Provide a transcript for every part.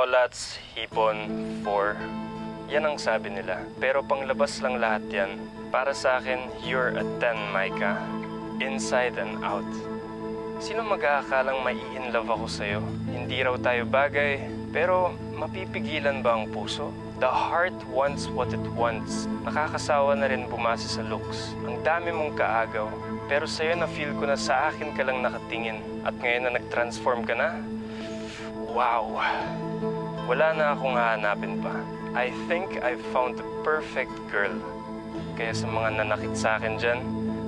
Chocolates, hipon, 4. Yan ang sabi nila. Pero panglabas lang lahat yan. Para sa akin, you're a 10, Micah. Inside and out. Sino mag-aakalang mai-inlove ako sa'yo? Hindi raw tayo bagay, pero mapipigilan ba ang puso? The heart wants what it wants. Nakakasawa na rin bumase sa looks. Ang dami mong kaagaw. Pero sa'yo na-feel ko na sa akin ka lang nakatingin. At ngayon na nag-transform ka na? Wow! Wala na akong hahanapin pa. I think I found the perfect girl. Kaya sa mga nanakit sa akin dyan,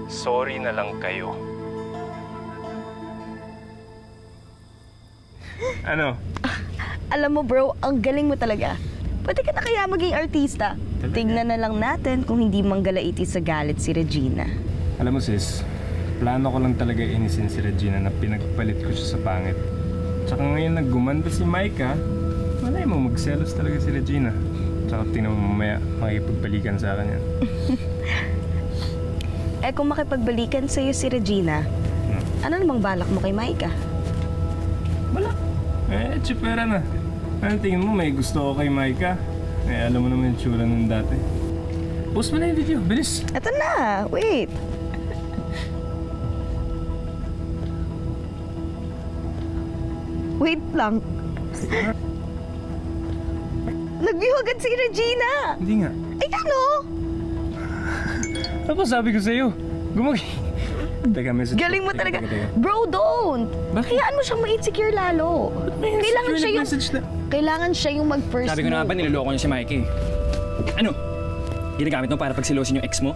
sorry na lang kayo. Ano? Alam mo bro, ang galing mo talaga. Pwede ka na kaya maging artista. Talaga? Tingnan na lang natin kung hindi manggalaiti sa galit si Regina. Alam mo sis, plano ko lang talaga inisin si Regina na pinagpalit ko siya sa pangit. Tsaka ngayon naggumanda si Micah, malay mo magselos talaga si Regina. Tsaka tingnan mo mamaya makipagbalikan sa akin yan. Eh kung makipagbalikan sa'yo si Regina, ano namang balak mo kay Micah? Wala. Tsipera na. Ano tingin mo, may gusto ko kay Micah? Alam mo naman yung tsura nun dati. Post mo na yung video, bilis. Eto na, wait. Wait lang. Nag-view agad si Regina. Hindi nga. Ay, ano? Ano ba sabi ko sa'yo? Teka, message. Galing mo talaga. Teka. Bro, don't. Bakit? Hayaan mo siyang ma-insecure lalo. Kailangan siya yung mag-first Sabi ko na nga ba, niloloko niya si Mikey. Ano? Ginagamit mo para pagsilosin yung ex mo?